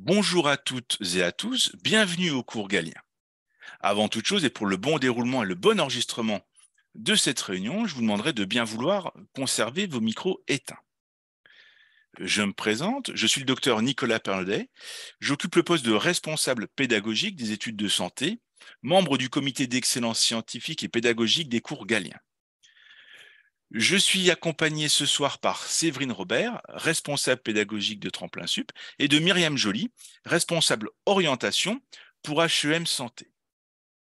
Bonjour à toutes et à tous, bienvenue au cours Galien. Avant toute chose et pour le bon déroulement et le bon enregistrement de cette réunion, je vous demanderai de bien vouloir conserver vos micros éteints. Je me présente, je suis le docteur Nicolas Pernodet, j'occupe le poste de responsable pédagogique des études de santé, membre du comité d'excellence scientifique et pédagogique des cours Galien. Je suis accompagné ce soir par Séverine Robert, responsable pédagogique de Tremplin Sup, et de Myriam Joly, responsable orientation pour HEM Santé.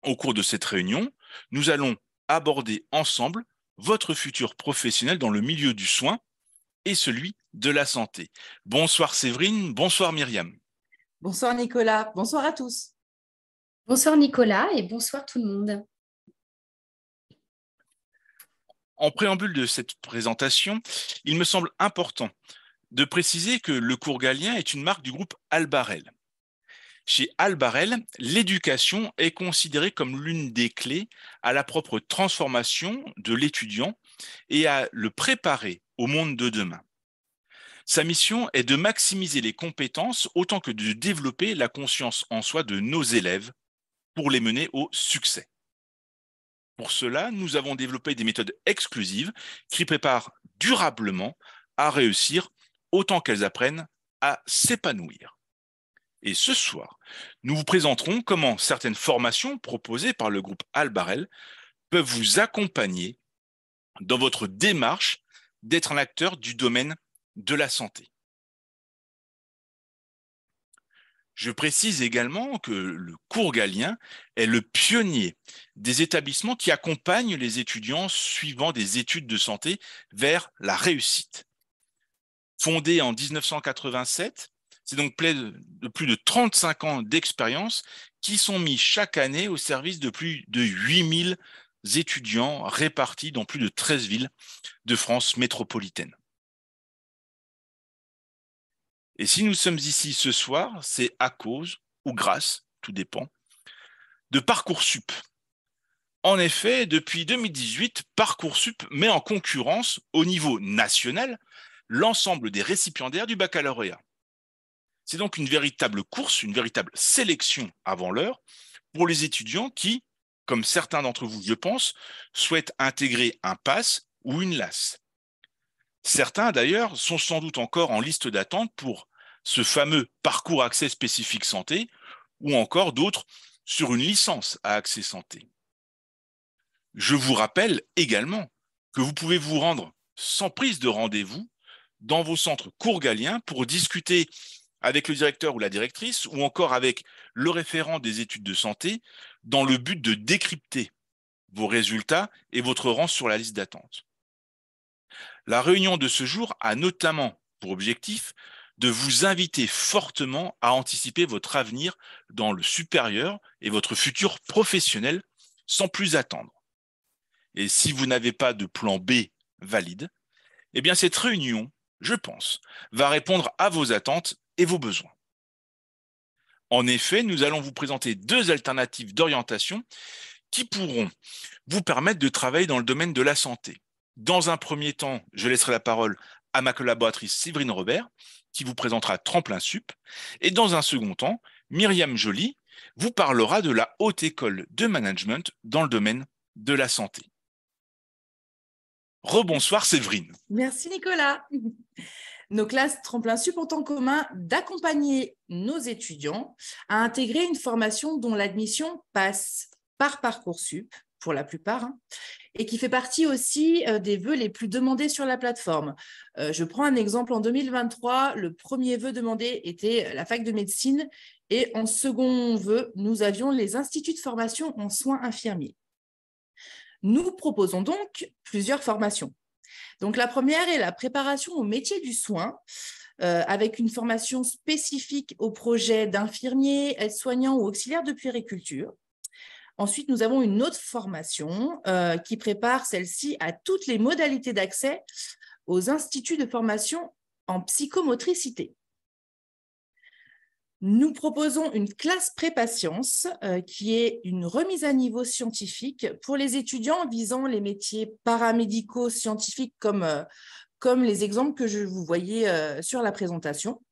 Au cours de cette réunion, nous allons aborder ensemble votre futur professionnel dans le milieu du soin et celui de la santé. Bonsoir Séverine, bonsoir Myriam. Bonsoir Nicolas, bonsoir à tous. Bonsoir Nicolas et bonsoir tout le monde. En préambule de cette présentation, il me semble important de préciser que le cours Galien est une marque du groupe Albarel. Chez Albarel, l'éducation est considérée comme l'une des clés à la propre transformation de l'étudiant et à le préparer au monde de demain. Sa mission est de maximiser les compétences autant que de développer la conscience en soi de nos élèves pour les mener au succès. Pour cela, nous avons développé des méthodes exclusives qui préparent durablement à réussir autant qu'elles apprennent à s'épanouir. Et ce soir, nous vous présenterons comment certaines formations proposées par le groupe Albarel peuvent vous accompagner dans votre démarche d'être un acteur du domaine de la santé. Je précise également que le cours Galien est le pionnier des établissements qui accompagnent les étudiants suivant des études de santé vers la réussite. Fondé en 1987, c'est donc plus de 35 ans d'expérience qui sont mis chaque année au service de plus de 8000 étudiants répartis dans plus de 13 villes de France métropolitaine. Et si nous sommes ici ce soir, c'est à cause ou grâce, tout dépend, de Parcoursup. En effet, depuis 2018, Parcoursup met en concurrence au niveau national l'ensemble des récipiendaires du baccalauréat. C'est donc une véritable course, une véritable sélection avant l'heure pour les étudiants qui, comme certains d'entre vous, je pense, souhaitent intégrer un PASS ou une LAS. Certains, d'ailleurs, sont sans doute encore en liste d'attente pour ce fameux parcours accès spécifique santé ou encore d'autres sur une licence à accès santé. Je vous rappelle également que vous pouvez vous rendre sans prise de rendez-vous dans vos centres cours Galien pour discuter avec le directeur ou la directrice ou encore avec le référent des études de santé dans le but de décrypter vos résultats et votre rang sur la liste d'attente. La réunion de ce jour a notamment pour objectif de vous inviter fortement à anticiper votre avenir dans le supérieur et votre futur professionnel sans plus attendre. Et si vous n'avez pas de plan B valide, eh bien cette réunion, je pense, va répondre à vos attentes et vos besoins. En effet, nous allons vous présenter deux alternatives d'orientation qui pourront vous permettre de travailler dans le domaine de la santé. Dans un premier temps, je laisserai la parole à ma collaboratrice Séverine Robert, qui vous présentera Tremplin Sup. Et dans un second temps, Myriam Joly vous parlera de la Haute École de Management dans le domaine de la santé. Rebonsoir Séverine. Merci Nicolas. Nos classes Tremplin Sup ont en commun d'accompagner nos étudiants à intégrer une formation dont l'admission passe par Parcoursup, pour la plupart, et qui fait partie aussi des vœux les plus demandés sur la plateforme. Je prends un exemple, en 2023, le premier vœu demandé était la fac de médecine et en second vœu, nous avions les instituts de formation en soins infirmiers. Nous proposons donc plusieurs formations. Donc, la première est la préparation au métier du soin, avec une formation spécifique au projet d'infirmier, aide-soignant ou auxiliaire de puériculture. Ensuite, nous avons une autre formation qui prépare celle-ci à toutes les modalités d'accès aux instituts de formation en psychomotricité. Nous proposons une classe pré-patience qui est une remise à niveau scientifique pour les étudiants visant les métiers paramédicaux scientifiques comme les exemples que je vous voyais sur la présentation.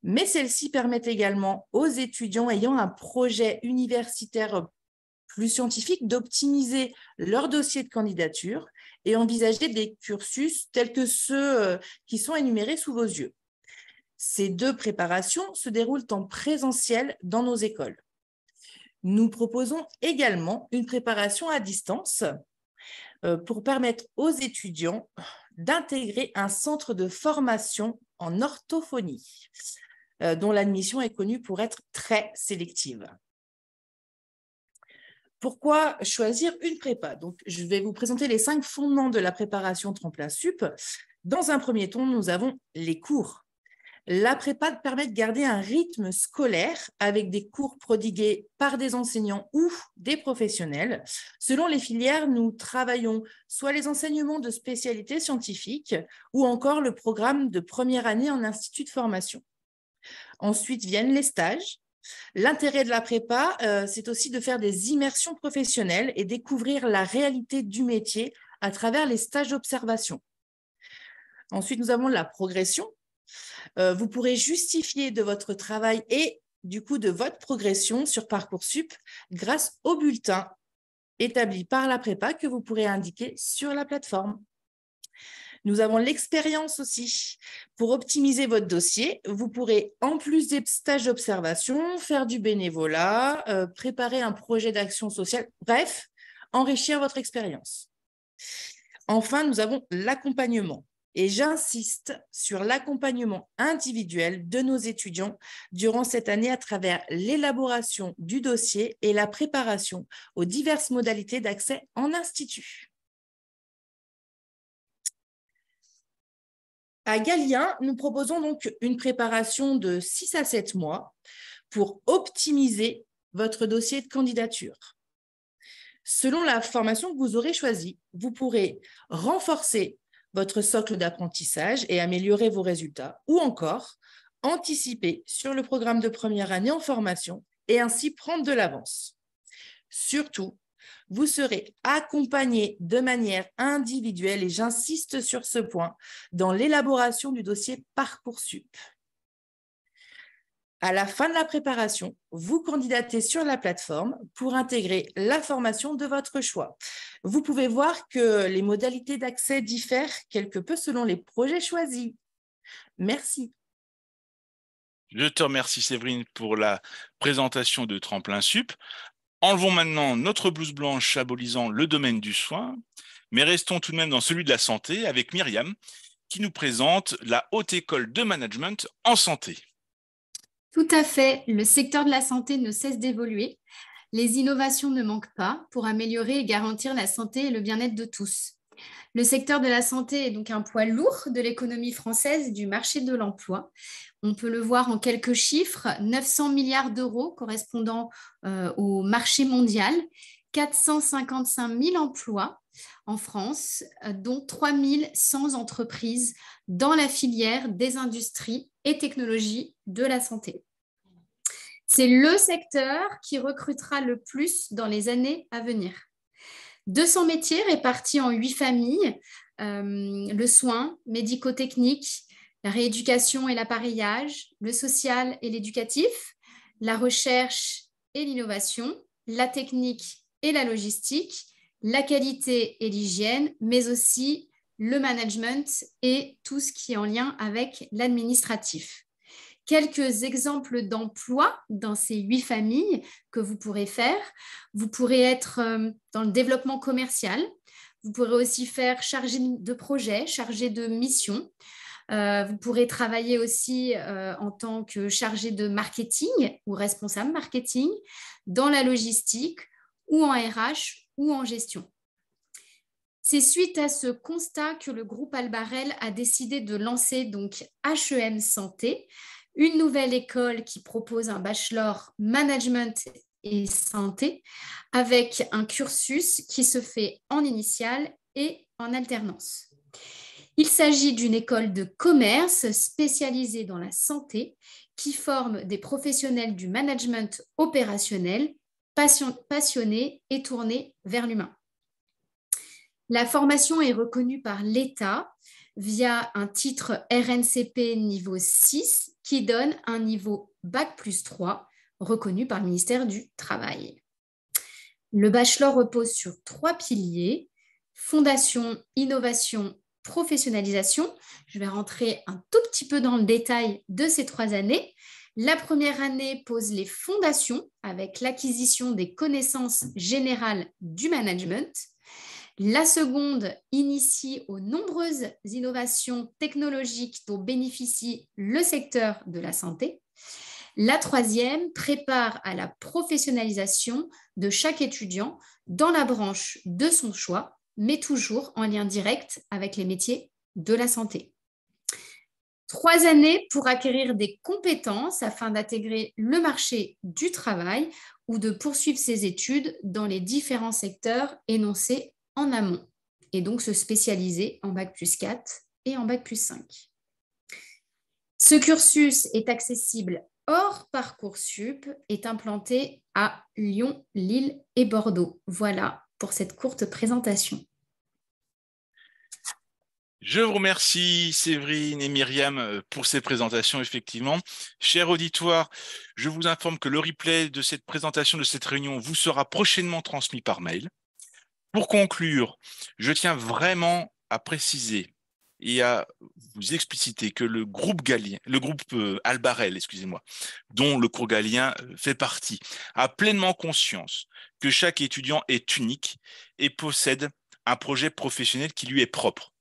Mais celles-ci permettent également aux étudiants ayant un projet universitaire plus scientifique d'optimiser leur dossier de candidature et envisager des cursus tels que ceux qui sont énumérés sous vos yeux. Ces deux préparations se déroulent en présentiel dans nos écoles. Nous proposons également une préparation à distance pour permettre aux étudiants d'intégrer un centre de formation en orthophonie, dont l'admission est connue pour être très sélective. Pourquoi choisir une prépa? Donc, je vais vous présenter les 5 fondements de la préparation Tremplin Sup. Dans un premier temps, nous avons les cours. La prépa permet de garder un rythme scolaire avec des cours prodigués par des enseignants ou des professionnels. Selon les filières, nous travaillons soit les enseignements de spécialités scientifiques ou encore le programme de première année en institut de formation. Ensuite viennent les stages. L'intérêt de la prépa, c'est aussi de faire des immersions professionnelles et découvrir la réalité du métier à travers les stages d'observation. Ensuite, nous avons la progression. Vous pourrez justifier de votre travail et du coup de votre progression sur Parcoursup grâce au bulletin établi par la prépa que vous pourrez indiquer sur la plateforme. Nous avons l'expérience aussi. Pour optimiser votre dossier, vous pourrez, en plus des stages d'observation, faire du bénévolat, préparer un projet d'action sociale, bref, enrichir votre expérience. Enfin, nous avons l'accompagnement. Et j'insiste sur l'accompagnement individuel de nos étudiants durant cette année à travers l'élaboration du dossier et la préparation aux diverses modalités d'accès en institut. À Galien, nous proposons donc une préparation de 6 à 7 mois pour optimiser votre dossier de candidature. Selon la formation que vous aurez choisie, vous pourrez renforcer votre socle d'apprentissage et améliorer vos résultats, ou encore anticiper sur le programme de première année en formation et ainsi prendre de l'avance. Surtout, vous serez accompagné de manière individuelle, et j'insiste sur ce point, dans l'élaboration du dossier Parcoursup. À la fin de la préparation, vous candidatez sur la plateforme pour intégrer la formation de votre choix. Vous pouvez voir que les modalités d'accès diffèrent quelque peu selon les projets choisis. Merci. Je te remercie, Séverine, pour la présentation de Tremplin Sup. Enlevons maintenant notre blouse blanche symbolisant le domaine du soin, mais restons tout de même dans celui de la santé avec Myriam, qui nous présente la Haute École de Management en santé. Tout à fait, le secteur de la santé ne cesse d'évoluer. Les innovations ne manquent pas pour améliorer et garantir la santé et le bien-être de tous. Le secteur de la santé est donc un poids lourd de l'économie française et du marché de l'emploi. On peut le voir en quelques chiffres, 900 milliards d'euros correspondant au marché mondial, 455 000 emplois en France, dont 3 100 entreprises dans la filière des industries et technologies de la santé. C'est le secteur qui recrutera le plus dans les années à venir. 200 métiers répartis en 8 familles, le soin, médico-technique, la rééducation et l'appareillage, le social et l'éducatif, la recherche et l'innovation, la technique et la logistique, la qualité et l'hygiène, mais aussi le management et tout ce qui est en lien avec l'administratif. Quelques exemples d'emplois dans ces 8 familles que vous pourrez faire. Vous pourrez être dans le développement commercial. Vous pourrez aussi faire chargé de projet, chargé de mission. Vous pourrez travailler aussi en tant que chargé de marketing ou responsable marketing dans la logistique ou en RH ou en gestion. C'est suite à ce constat que le groupe Albarel a décidé de lancer donc HEM Santé, une nouvelle école qui propose un bachelor management et santé avec un cursus qui se fait en initiale et en alternance. Il s'agit d'une école de commerce spécialisée dans la santé qui forme des professionnels du management opérationnel passionnés et tournés vers l'humain. La formation est reconnue par l'État via un titre RNCP niveau 6 qui donne un niveau Bac+3 reconnu par le ministère du Travail. Le bachelor repose sur 3 piliers: fondation, innovation, professionnalisation. Je vais rentrer un tout petit peu dans le détail de ces 3 années. La première année pose les fondations avec l'acquisition des connaissances générales du management. La seconde initie aux nombreuses innovations technologiques dont bénéficie le secteur de la santé. La troisième prépare à la professionnalisation de chaque étudiant dans la branche de son choix, mais toujours en lien direct avec les métiers de la santé. 3 années pour acquérir des compétences afin d'intégrer le marché du travail ou de poursuivre ses études dans les différents secteurs énoncés en amont et donc se spécialiser en Bac+4 et en Bac+5. Ce cursus est accessible hors Parcoursup, est implanté à Lyon, Lille et Bordeaux. Voilà pour cette courte présentation. Je vous remercie Séverine et Myriam pour ces présentations, effectivement. Cher auditoire, je vous informe que le replay de cette présentation, de cette réunion, vous sera prochainement transmis par mail. Pour conclure, je tiens vraiment à préciser et à vous expliciter que le groupe Albarel, excusez-moi, dont le cours Galien fait partie, a pleinement conscience que chaque étudiant est unique et possède un projet professionnel qui lui est propre.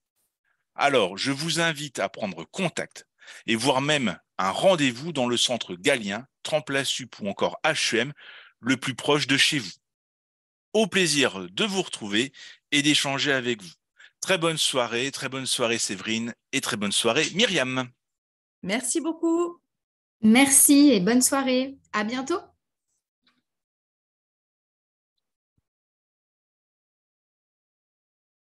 Alors, je vous invite à prendre contact et voire même un rendez-vous dans le centre Galien, Tremplin-Sup ou encore HEM, le plus proche de chez vous. Au plaisir de vous retrouver et d'échanger avec vous. Très bonne soirée Séverine et très bonne soirée Myriam. Merci beaucoup. Merci et bonne soirée. À bientôt.